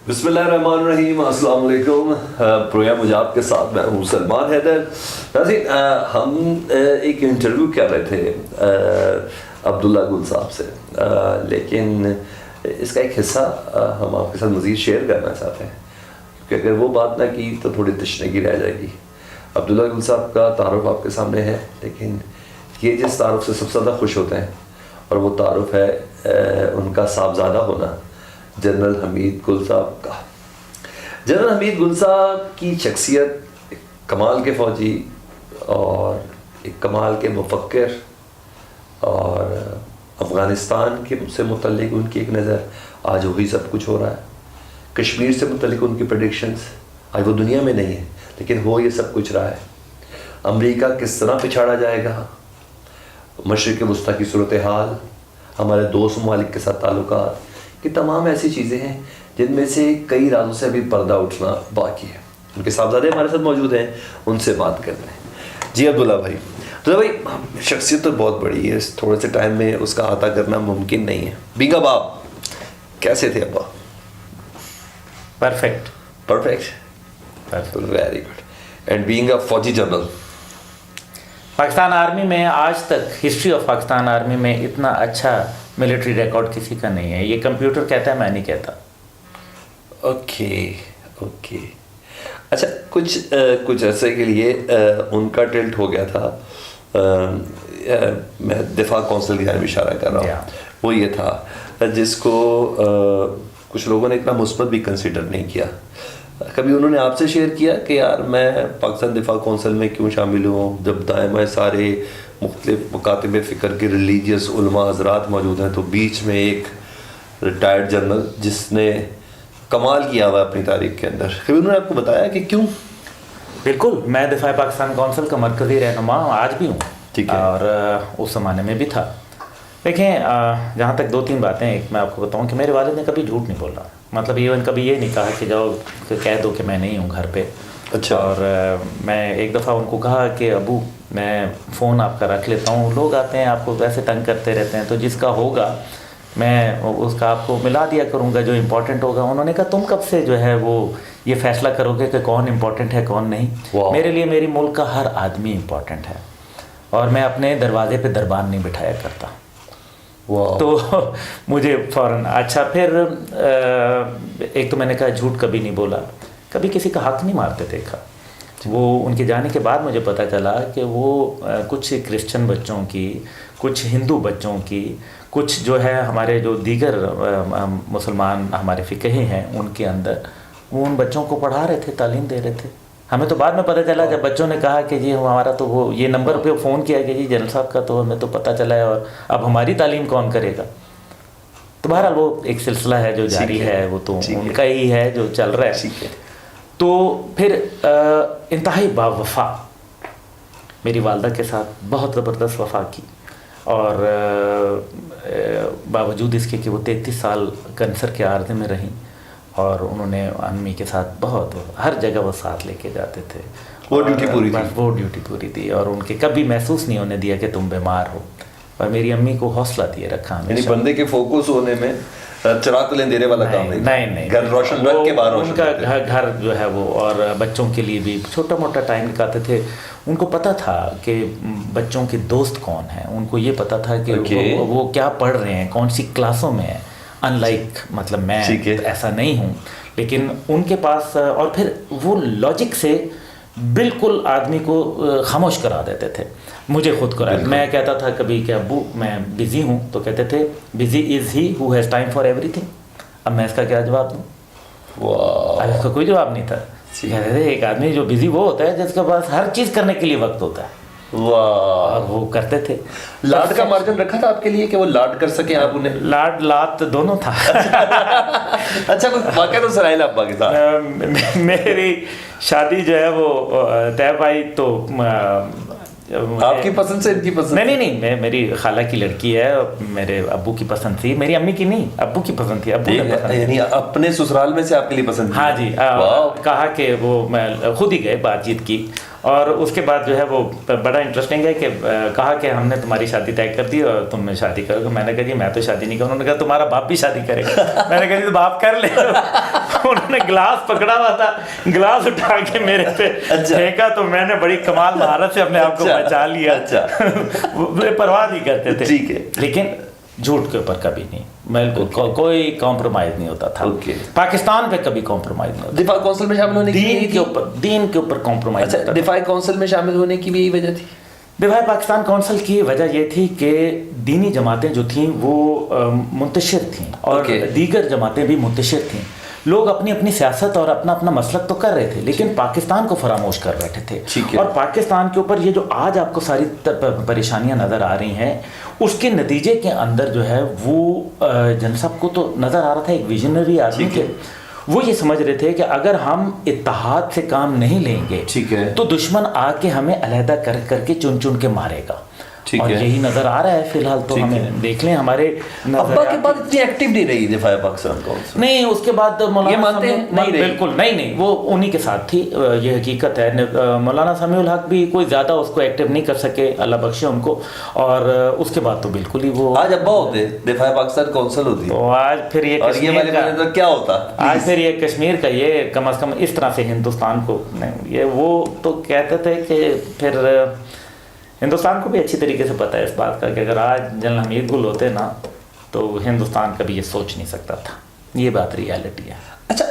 بسم اللہ الرحمن الرحیم. السلام علیکم. پروگرام مجاب کے ساتھ میں ہوں سلمان حیدر. ناظرین, ہم ایک انٹرویو کر رہے تھے عبداللہ گل صاحب سے, لیکن اس کا ایک حصہ ہم آپ کے ساتھ مزید شیئر کرنا چاہتے ہیں, کیونکہ اگر وہ بات نہ کی تو تھوڑی تشنگی رہ جائے گی. عبداللہ گل صاحب کا تعارف آپ کے سامنے ہے, لیکن یہ جس تعارف سے سب سے زیادہ خوش ہوتے ہیں اور وہ تعارف ہے ان کا صاحبزادہ ہونا, جنرل حمید گل صاحب کا. جنرل حمید گل صاحب کی شخصیت ایک کمال کے فوجی اور ایک کمال کے مفکر, اور افغانستان کے سے متعلق ان کی ایک نظر, آج وہی سب کچھ ہو رہا ہے. کشمیر سے متعلق ان کی پریڈکشنز, آج وہ دنیا میں نہیں ہے لیکن ہو یہ سب کچھ رہا ہے. امریکہ کس طرح پچھاڑا جائے گا, مشرق وسطیٰ کی صورتحال, ہمارے دوست ممالک کے ساتھ تعلقات, کہ تمام ایسی چیزیں ہیں جن میں سے کئی رازوں سے ابھی پردہ اٹھنا باقی ہے. ان کے صاحبزادے ہمارے ساتھ موجود ہیں, ان سے بات کرتے ہیں. جی عبداللہ بھائی. عبداللہ بھائی, شخصیت تو بہت بڑی ہے, تھوڑے سے ٹائم میں اس کا احاطہ کرنا ممکن نہیں ہے. بینگ اب آپ کیسے تھے ابا؟ Perfect, very good. And being a فوجی جنرل, پاکستان آرمی میں آج تک ہسٹری آف پاکستان آرمی میں اتنا اچھا ملٹری ریکارڈ کسی کا نہیں ہے. یہ کمپیوٹر کہتا ہے, میں نہیں کہتا. اوکے. اچھا, کچھ عرصے کے لیے ان کا ٹلٹ ہو گیا تھا, میں دفاع کونسل کی جانب اشارہ کر رہا ہوں, وہ یہ تھا جس کو کچھ لوگوں نے اتنا مثبت بھی کنسیڈر نہیں کیا. کبھی انہوں نے آپ سے شیئر کیا کہ یار میں پاکستان دفاع کونسل میں کیوں شامل ہوں جب دائمہ سارے مختلف مکاتب فکر کے ریلیجیس علماء حضرات موجود ہیں, تو بیچ میں ایک ریٹائرڈ جنرل جس نے کمال کیا ہوا اپنی تاریخ کے اندر, کبھی انہوں نے آپ کو بتایا کہ کیوں؟ بالکل, میں دفاع پاکستان کونسل کا مرکزی رہنما آج بھی ہوں, ٹھیک ہے, اور اس زمانے میں بھی تھا. دیکھیں, جہاں تک 2-3 باتیں, ایک میں آپ کو بتاؤں کہ میرے والد نے کبھی جھوٹ نہیں بولا. مطلب ایون کبھی یہ نہیں کہا کہ جاؤ کہہ دو کہ میں نہیں ہوں گھر پہ. اچھا. اور میں ایک دفعہ ان کو کہا کہ ابو میں فون آپ کا رکھ لیتا ہوں, لوگ آتے ہیں آپ کو ویسے تنگ کرتے رہتے ہیں, تو جس کا ہوگا میں اس کا آپ کو ملا دیا کروں گا جو امپورٹنٹ ہوگا. انہوں نے کہا تم کب سے جو ہے وہ یہ فیصلہ کرو گے کہ کون امپورٹنٹ ہے کون نہیں؟ میرے لیے میری ملک کا ہر آدمی امپورٹنٹ ہے, اور میں اپنے دروازے پہ دربان نہیں بٹھایا کرتا. تو مجھے فوراً اچھا. پھر ایک تو میں نے کہا جھوٹ کبھی نہیں بولا, کبھی کسی کا حق نہیں مارتے دیکھا. وہ ان کے جانے کے بعد مجھے پتہ چلا کہ وہ کچھ کرسچن بچوں کی, کچھ ہندو بچوں کی, کچھ جو ہے ہمارے جو دیگر مسلمان ہمارے فقہی ہیں ان کے اندر, وہ ان بچوں کو پڑھا رہے تھے, تعلیم دے رہے تھے. ہمیں تو بعد میں پتہ چلا جب بچوں نے کہا کہ جی ہمارا تو وہ یہ نمبر پہ فون کیا کہ جی جنرل صاحب کا, تو ہمیں تو پتہ چلا ہے, اور اب ہماری تعلیم کون کرے گا. تو بہرحال وہ ایک سلسلہ ہے جو جاری ہے, وہ تو ان کا ہی ہے جو چل رہا ہے. تو پھر انتہائی باوفا میری والدہ کے ساتھ بہت زبردست وفا کی, اور باوجود اس کے کہ وہ 33 سال کینسر کے عارضے میں رہیں, اور انہوں نے امی کے ساتھ بہت ہر جگہ وہ ساتھ لے کے جاتے تھے. وہ ڈیوٹی پوری تھی, اور ان کے کبھی محسوس نہیں ہونے دیا کہ تم بیمار ہو, اور میری امی کو حوصلہ دیے رکھا. یعنی بندے کے فوکس ہونے میں چراغ تو لینے والا کام نہیں, گھر روشن رکھ کے باہر ان کا گھر جو ہے وہ, اور بچوں کے لیے بھی چھوٹا موٹا ٹائم نکالتے تھے. ان کو پتہ تھا کہ بچوں کے دوست کون ہیں, ان کو یہ پتہ تھا کہ وہ کیا پڑھ رہے ہیں, کون سی کلاسوں میں ہیں. ان لائک مطلب میں ایسا نہیں ہوں, لیکن ان کے پاس, اور پھر وہ لاجک سے بالکل آدمی کو خاموش کرا دیتے تھے. مجھے خود کو میں کہتا تھا کبھی کہ ابو میں بزی ہوں, تو کہتے تھے busy is he who has time for every thing. اب میں اس کا کیا جواب دوں؟ اس کا کوئی جواب نہیں تھا. کہتے تھے ایک آدمی جو بزی وہ ہوتا ہے جس کے پاس ہر چیز کرنے کے لیے وقت ہوتا ہے. اور وہ کرتے تھے. لاڈ کا مارجن رکھا تھا آپ کے لیے کہ وہ لاڈ کر سکیں آپ انہیں؟ لات دونوں تھا. اچھا, کوئی واقعہ تو سنائیں ابا کے ساتھ. میری شادی جو ہے وہ طے پائی تو آپ کی پسند سے ان کی پسند؟ نہیں, میں میری خالہ کی لڑکی ہے, میرے ابو کی پسند تھی, میری امی کی نہیں, ابو کی پسند تھی. ابو یعنی اپنے سسرال میں سے آپ کے لیے پسند؟ ہاں جی. کہا کہ وہ میں خود ہی گئے, بات چیت کی, اور اس کے بعد جو ہے وہ بڑا انٹرسٹنگ ہے کہ کہا کہ ہم نے تمہاری شادی طے کر دی اور تم نے شادی کرو گے. میں نے کہا جی میں تو شادی نہیں کروں. انہوں نے کہا تمہارا باپ بھی شادی کرے گا. میں نے کہا جی تو باپ کر لے. उन्होंने गिलास पकड़ा हुआ था, गिलास उठा के मेरे पे फेंका, तो मैंने बड़ी कमाल महारत से अपने आप को बचा लिया। वो परवाह नहीं करते थे, ठीक है, लेकिन झूठ के ऊपर कभी नहीं, बिल्कुल कोई कॉम्प्रोमाइज नहीं होता था। पाकिस्तान पे कभी कॉम्प्रोमाइज नहीं होता। दिफा काउंसिल में शामिल होने की दीन के ऊपर कॉम्प्रोमाइज। अच्छा, दिफा काउंसिल में शामिल होने की भी यही वजह थी? दिफा पाकिस्तान काउंसिल की वजह ये थी कि दीनी जमातें जो थीं वो मुंतशिर थीं और दीगर जमातें भी मुंतशिर थीं। लोग अपनी अपनी सियासत और अपना अपना मसलक तो कर रहे थे, लेकिन पाकिस्तान को फरामोश कर बैठे थे। और पाकिस्तान के ऊपर ये जो आज आपको सारी परेशानियां नज़र आ रही हैं, उसके नतीजे के अंदर जो है वो जन सबको तो नज़र आ रहा था, एक विजनरी आदमी के वो ये समझ रहे थे कि अगर हम इत्तेहाद से काम नहीं लेंगे, ठीक है, तो दुश्मन आके हमें अलहदा कर करके चुन चुन के मारेगा। और यही नजर आ रहा है फिलहाल। तो हमें देख लें हमारे अब्बा के बाद इतनी एक्टिव नहीं रही दिफा पाकिस्तान काउंसिल। नहीं, उसके बाद मौलाना नहीं, बिल्कुल नहीं, वो उन्हीं के साथ थी, ये हकीकत है। मौलाना समीउल हक भी कोई ज़्यादा उसको एक्टिव नहीं कर सके, अल्लाह बख्शे उनको। और उसके बाद तो बिल्कुल ही वो, आज अब्बा होते दिफा पाकिस्तान काउंसिल होती, तो आज फिर ये तो क्या होता, आज फिर ये कश्मीर का ये कम अज़ कम इस तरह से हिंदुस्तान को नहीं, ये वो तो कहते थे कि फिर हिंदुस्तान को भी अच्छी तरीके से पता है इस बात का कि अगर आज जनरल हमीद गुल होते ना तो हिंदुस्तान कभी ये सोच नहीं सकता था। ये बात रियलिटी है। अच्छा,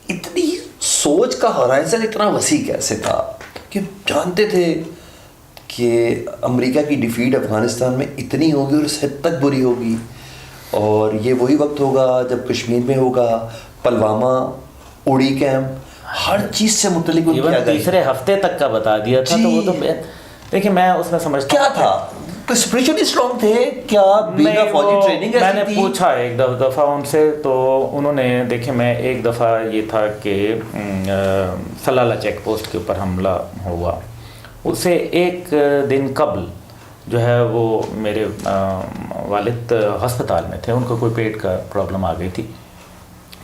इतनी सोच का हॉराइजन इतना वसी कैसे था कि जानते थे कि अमेरिका की डिफीट अफगानिस्तान में इतनी होगी और इस हद तक बुरी होगी, और ये वही वक्त होगा जब कश्मीर में होगा पलवामा, उड़ी कैंप, हर चीज़ से मुतल्लिक तीसरे हफ्ते तक का बता दिया था। तो वो तो देखिए मैं उसमें समझता क्या था, तो स्पिरिचुअली स्ट्रॉन्ग थे क्या? फौजी ट्रेनिंग मैंने पूछा एक दफ़ा उनसे, तो उन्होंने, देखिए मैं एक दफ़ा ये था कि सलाला चेक पोस्ट के ऊपर हमला हुआ, उससे एक दिन कबल जो है वो मेरे वालिद हस्पताल में थे, उनको कोई पेट का प्रॉब्लम आ गई थी,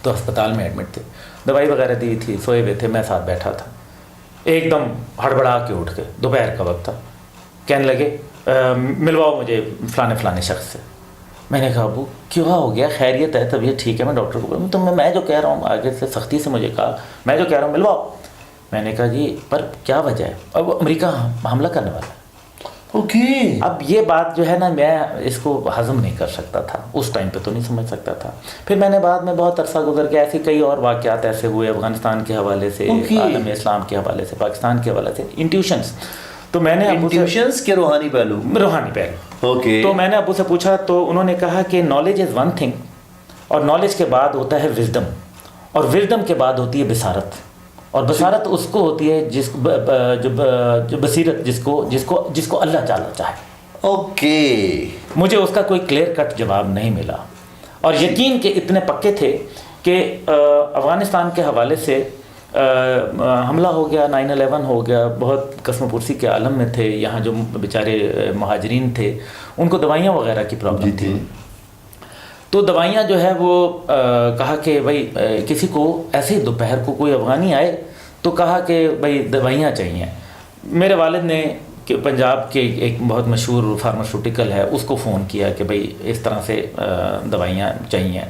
तो अस्पताल में एडमिट थे, दवाई वगैरह दी थी, सोए हुए थे, मैं साथ बैठा था। एकदम हड़बड़ा के उठ के, दोपहर का वक्त था, कहने लगे मिलवाओ मुझे फलाने शख्स से। मैंने कहा अबू क्यों हो गया, खैरियत है, तबीयत ठीक है? मैं डॉक्टर को बोला, तो मैं जो कह रहा हूँ, आगे से सख्ती से मुझे कहा, मैं जो कह रहा हूँ मिलवाओ। मैंने कहा जी पर क्या वजह है? अब अमेरिका हमला करने वाला है। अब ये बात जो है ना, मैं इसको हज़म नहीं कर सकता था, उस टाइम पे तो नहीं समझ सकता था। फिर मैंने बाद में बहुत अरसा गुजर के ऐसे कई और वाक़यात ऐसे हुए अफ़गानिस्तान के हवाले से, आलम इस्लाम के हवाले से, पाकिस्तान के हवाले से, इंट्यूशंस। तो मैंने इंट्यूशंस के रूहानी पहलू तो मैंने अबू से पूछा, तो उन्होंने कहा कि नॉलेज इज़ वन थिंग, और नॉलेज के बाद होता है विजडम, और विजडम के बाद होती है बसारत, और बसारत उसको होती है जो बसीरत जिसको अल्लाह ताला चाहे। मुझे उसका कोई क्लियर कट जवाब नहीं मिला, और यकीन के इतने पक्के थे कि अफ़गानिस्तान के हवाले से हमला हो गया, 9/11 हो गया, बहुत कसमपुरसी के आलम में थे, यहाँ जो बेचारे महाजरीन थे उनको दवाइयाँ वगैरह की प्रॉब्लम थी। तो दवाइयाँ जो है वो कहा कि भाई किसी को ऐसे ही दोपहर को कोई अफ़गानी आए तो कहा कि भाई दवाइयाँ चाहिए। मेरे वालिद ने कि पंजाब के एक बहुत मशहूर फार्मास्यूटिकल है उसको फ़ोन किया कि भाई इस तरह से दवाइयाँ चाहिए।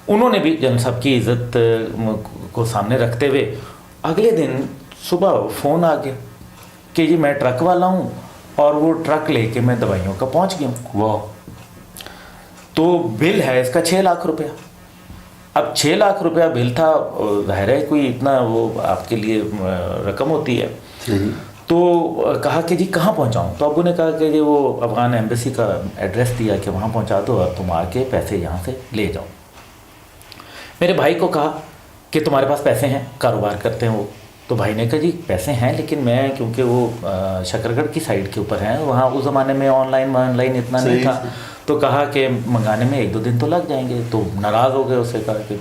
उन्होंने भी जन सब की इज़्ज़त को सामने रखते हुए अगले दिन सुबह फ़ोन आ गया कि जी मैं ट्रक वाला हूँ और वो ट्रक लेके मैं दवाइयों का पहुँच गया हूँ। वाह! तो बिल है इसका 6 लाख रुपया। अब 6 लाख रुपया बिल था, ज़ाहिर है कोई इतना वो आपके लिए रकम होती है। तो कहा कि जी कहाँ पहुँचाऊँ? तो अबू ने कहा कि जी वो अफ़गान एम्बेसी का एड्रेस दिया कि वहाँ पहुँचा दो और तुम आके पैसे यहाँ से ले जाओ। मेरे भाई को कहा कि तुम्हारे पास पैसे हैं, कारोबार करते हैं वो। तो भाई ने कहा जी पैसे हैं, लेकिन मैं क्योंकि वो शकरगढ़ की साइड के ऊपर है, वहाँ उस ज़माने में ऑनलाइन इतना नहीं था, तो कहा कि मंगाने में 1-2 दिन तो लग जाएंगे। तो नाराज़ हो गए, उससे कहा कि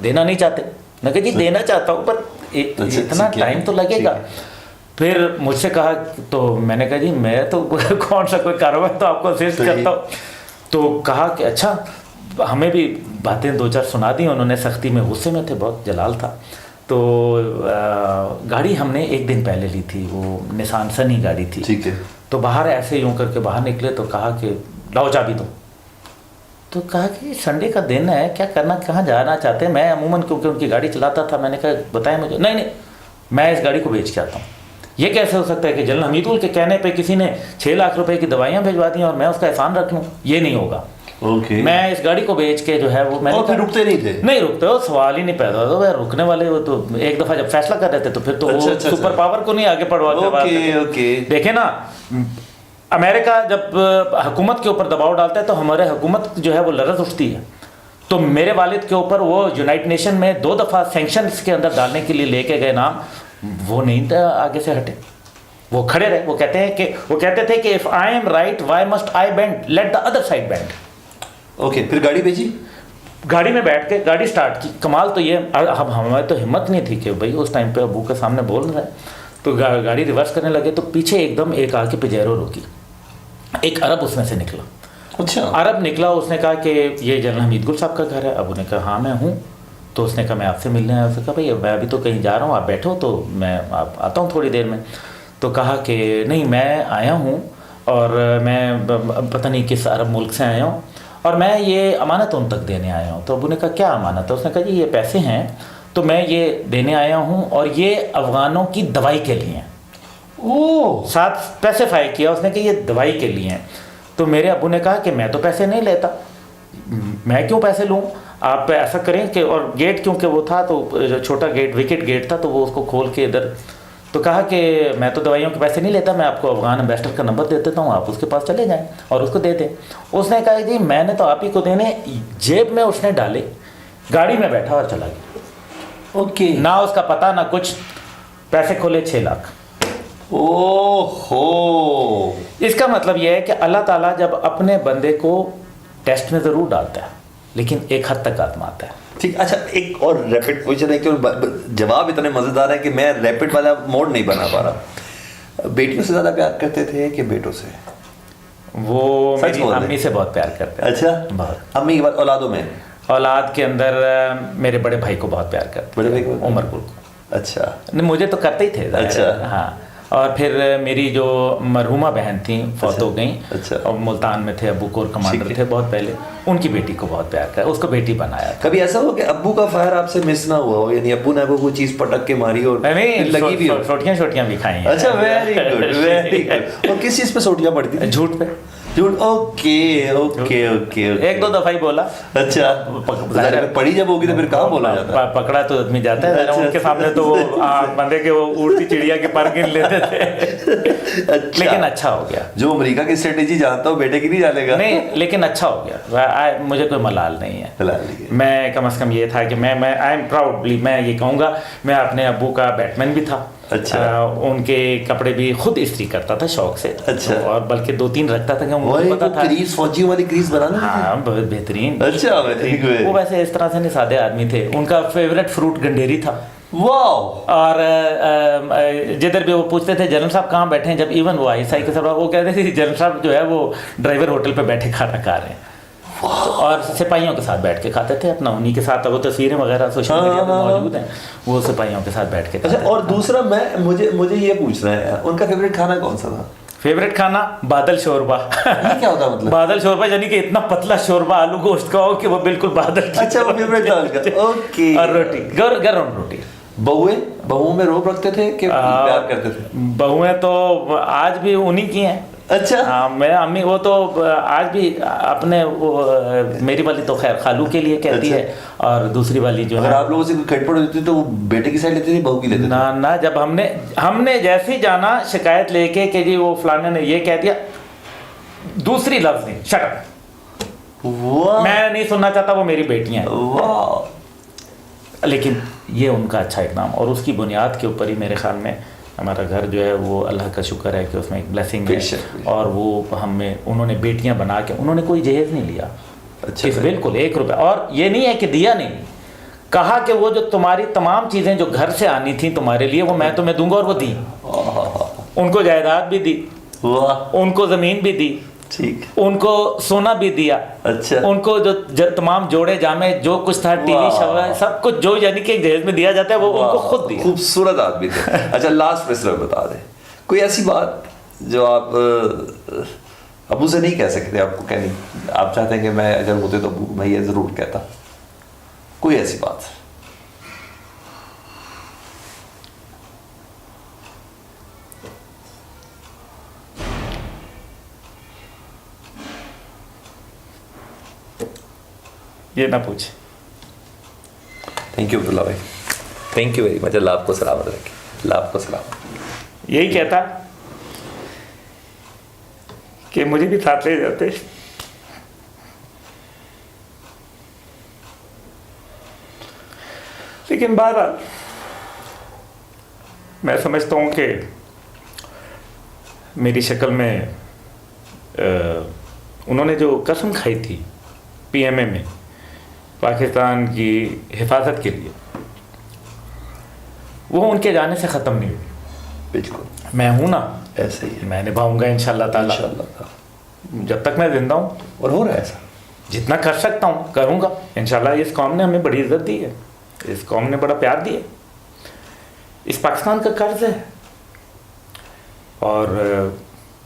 देना नहीं चाहते। मैं कहा जी देना चाहता हूँ पर इतना टाइम तो लगेगा। फिर मुझसे कहा, तो मैंने कहा जी मैं तो कौन सा कोई कारोबार तो आपको असिस्ट करता हूँ। तो कहा कि अच्छा, हमें भी बातें 2-4 सुना दी उन्होंने, सख्ती में, गुस्से में थे, बहुत जलाल था। तो गाड़ी हमने 1 दिन पहले ली थी, वो निसान सनी गाड़ी थी। ठीक है। तो बाहर ऐसे यूँ करके बाहर निकले तो कहा कि लाओ चाबी दो। तो कहा कि संडे का दिन है, क्या करना, कहाँ जाना चाहते हैं? मैं अमूमन क्योंकि उनकी गाड़ी चलाता था, मैंने कहा बताएं मुझे। नहीं, मैं इस गाड़ी को बेच के आता हूँ। ये कैसे हो सकता है कि जनरल हमीदुल के कहने पे किसी ने 6 लाख रुपए की दवाइयाँ भिजवा दी और मैं उसका एहसान रख लूँ? ये नहीं होगा। मैं इस गाड़ी को बेच के जो है वो मैंने, और फिर रुकते नहीं थे? नहीं रुकते, वो सवाल ही नहीं पैदा होता। भाई रुकने वाले वो तो एक दफ़ा जब फैसला कर रहे थे तो फिर तो वो सुपर पावर को नहीं आगे बढ़वा के देखे ना। अमेरिका जब हुकूमत के ऊपर दबाव डालता है तो हमारे हुकूमत जो है वो लरज़ उठती है। तो मेरे वालिद के ऊपर वो यूनाइटेड नेशन में 2 दफ़ा सैंक्शंस के अंदर डालने के लिए लेके गए नाम, वो नहीं आगे से हटे, वो खड़े रहे। वो कहते थे कि if I am right why must I bend, let the other side bend. Okay, फिर गाड़ी भेजी, गाड़ी में बैठ के गाड़ी स्टार्ट की। कमाल तो ये, अब हमारे तो हिम्मत नहीं थी कि भाई उस टाइम पे अबू के सामने बोल रहा है, तो गाड़ी रिवर्स करने लगे तो पीछे एकदम एक आके पिजेरो रोकी। एक अरब उसमें से निकला। अच्छा, अरब निकला, उसने कहा कि ये जनरल हमीद गुल साहब का घर है? अबू ने कहा हाँ मैं हूँ। तो उसने कहा मैं आपसे मिलने आया। उसने कहा भाई मैं अभी तो कहीं जा रहा हूँ, आप बैठो तो मैं आता हूँ थोड़ी देर में। तो कहा कि नहीं मैं आया हूँ और मैं पता नहीं किस अरब मुल्क से आया हूँ और मैं ये अमानत उन तक देने आया हूँ। तो अबू ने कहा क्या अमानत है? उसने कहा जी ये पैसे हैं तो मैं ये देने आया हूँ और ये अफ़गानों की दवाई के लिए हैं। ओह, साथ स्पेसिफाई किया उसने कि ये दवाई के लिए हैं। तो मेरे अबू ने कहा कि मैं तो पैसे नहीं लेता, मैं क्यों पैसे लूँ, आप ऐसा करें कि, और गेट क्योंकि वो था तो छोटा गेट, विकेट गेट था, तो वो उसको खोल के इधर, तो कहा कि मैं तो दवाइयों के पैसे नहीं लेता, मैं आपको अफगान एम्बेसडर का नंबर दे देता हूँ, आप उसके पास चले जाएं और उसको दे दें। उसने कहा जी मैंने तो आप ही को देने, जेब में उसने डाले, गाड़ी में बैठा और चला गया। ओके, ना उसका पता ना कुछ, पैसे खोले 6 लाख। ओहो, इसका मतलब यह है कि अल्लाह ताला जब अपने बंदे को टेस्ट में ज़रूर डालता है लेकिन एक हद तक आजमाता है। ठीक। अच्छा, एक और रैपिड क्वेश्चन है कि जवाब इतने मज़ेदार है कि मैं रैपिड वाला मोड नहीं बना पा रहा। बेटियों से ज़्यादा प्यार करते थे कि बेटों से? वो मेरी अम्मी से बहुत प्यार करते हैं। अच्छा, बहुत। अम्मी के बाद औलादों में? औलाद के अंदर मेरे बड़े भाई को बहुत प्यार करते, बड़े भाई को, उमर गुल को। अच्छा, नहीं मुझे तो करते ही थे। अच्छा, हाँ। और फिर मेरी जो मरहुमा बहन थी फौत हो गई। अच्छा। और मुल्तान में थे, अब्बू कोर कमांडर थे बहुत पहले, उनकी बेटी को बहुत प्यार कर, उसको बेटी बनाया। कभी ऐसा हो कि अब्बू का फायर आपसे मिस ना हुआ हो, यानी अब्बू ने आपको कोई चीज पटक के मारी हो, लगी भी हो? छोटियाँ भी खाई हैं। अच्छा, वेरी गुड, वेरी गुड। और किस चीज पे सोटियां पड़ती थी? झूठ पे। झूठ, ओके ओके ओके। 1-2 दफा ही बोला। अच्छा, पड़ी जब होगी तो फिर कहाँ बोला जाता? पकड़ा तो आदमी जाता है। अच्छा, उनके सामने तो वो बंदे के वो उड़ती चिड़िया के पर गिन लेते थे। अच्छा। लेकिन अच्छा हो गया। जो अमेरिका की स्ट्रेटेजी जानता हूँ, बेटे की नहीं जानेगा। नहीं, लेकिन अच्छा हो गया। मुझे कोई मलाल नहीं है। मैं कम से कम ये था कि मैं आई एम प्राउडली मैं ये कहूँगा, मैं अपने अब्बू का बैटमैन भी था। अच्छा। उनके कपड़े भी खुद इस्त्री करता था शौक से। अच्छा। तो और बल्कि 2-3 रखता था कि मुझे पता था क्रीज, फौजी वाली क्रीज बनाना। हाँ, बहुत बेहतरीन। अच्छा, वो वैसे इस तरह से नहीं, सादे आदमी थे। उनका फेवरेट फ्रूट गंडेरी था। वाह। और जिधर भी वो पूछते थे जनरल साहब कहाँ बैठे हैं, जब इवन वो आईएसआई के सब, वो कहते थे जनरल साहब जो है वो ड्राइवर होटल पे बैठे खाना खा रहे हैं। और सिपाहियों के साथ बैठ के खाते थे अपना, उन्हीं के साथ। वो तस्वीरें वगैरह सोशल मीडिया पे मौजूद हैं, वो सिपाहियों के साथ बैठ के। अच्छा, और दूसरा मुझे ये पूछना है, उनका फेवरेट खाना कौन सा था? फेवरेट खाना बादल शोरबा। ये क्या होता मतलब? बादल शोरबा यानी कि इतना पतला शोरबा आलू गोश्त का हो कि वो बिल्कुल बादल। अच्छा, वो फेवरेट था उनका। ओके। और रोटी, गरम रोटी। बहुओं में रोब रखते थे कि प्यार करते थे? बहुएं तो आज भी उन्हीं की हैं। अच्छा। हाँ, मैं अम्मी वो तो आज भी अपने मेरी वाली तो खैर खालू के लिए कहती है, और दूसरी वाली जो अगर आप लोगों से कोई खटपट होती तो वो बेटे की साइड लेती थी, बहू की लेते थे? ना, जब हमने जैसे ही जाना शिकायत लेके कि जी वो फलाने ने ये कह दिया, दूसरी लफ्ज नहीं, शट अप, मैं नहीं सुनना चाहता, वो मेरी बेटियां हैं। लेकिन ये उनका अच्छा इकदाम, और उसकी बुनियाद के ऊपर ही मेरे ख्याल में हमारा घर जो है वो अल्लाह का शुक्र है कि उसमें एक ब्लेसिंग है। और वो हमें उन्होंने बेटियां बना के, उन्होंने कोई जहेज नहीं लिया। अच्छा, बिल्कुल 1 रुपया। और ये नहीं है कि दिया नहीं, कहा कि वो जो तुम्हारी तमाम चीज़ें जो घर से आनी थी तुम्हारे लिए, वो मैं तुम्हें दूंगा, और वो दी। उनको जायदाद भी दी, उनको ज़मीन भी दी, ठीक, उनको सोना भी दिया। अच्छा। उनको जो तमाम जोड़े जामे जो कुछ था, टीवी शवा, सब कुछ जो यानी कि एक दहेज में दिया जाता है, वो उनको खुद दिया। खूबसूरत आदमी थे। अच्छा, लास्ट प्रश्न बता दें, कोई ऐसी बात जो आप ابو سے نہیں کہہ سکتے آپ کو کہ نہیں آپ چاہتے ہیں کہ میں اگر ہوتے تو ابو میں یہ ضرور کہتا, کوئی ایسی بات؟ یہ نہ پوچھیں. تھینک یو عبداللہ بھائی, تھینک یو ویری مچ. اللہ آپ کو سلامت رکھے, اللہ آپ کو سلامت. یہی کہتا کہ مجھے بھی ساتھ لے جاتے. لیکن بہرحال میں سمجھتا ہوں کہ میری شکل میں انہوں نے جو قسم کھائی تھی پی ایم اے میں پاکستان کی حفاظت کے لیے, وہ ان کے جانے سے ختم نہیں ہوئی. بالکل میں ہوں نا, ایسے ہی ہے, میں نبھاؤں گا انشاءاللہ تعالیٰ, جب تک میں زندہ ہوں, اور ہو رہا ہے ایسا. جتنا کر سکتا ہوں کروں گا انشاءاللہ. اس قوم نے ہمیں بڑی عزت دی ہے, اس قوم نے بڑا پیار دیا ہے. اس پاکستان کا قرض ہے, اور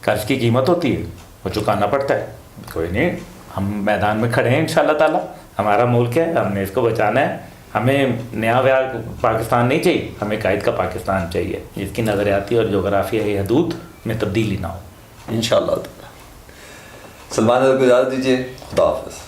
قرض کی قیمت ہوتی ہے, وہ چکانا پڑتا ہے. کوئی نہیں, ہم میدان میں کھڑے ہیں انشاءاللہ تعالیٰ. ہمارا ملک ہے, ہم نے اس کو بچانا ہے. ہمیں نیا ویا پاکستان نہیں چاہیے, ہمیں قائد کا پاکستان چاہیے, جس کی نظریاتی اور جغرافیائی حدود میں تبدیلی نہ ہو. انشاءاللہ. سلمان کو اجازت دیجیے, خدا حافظ.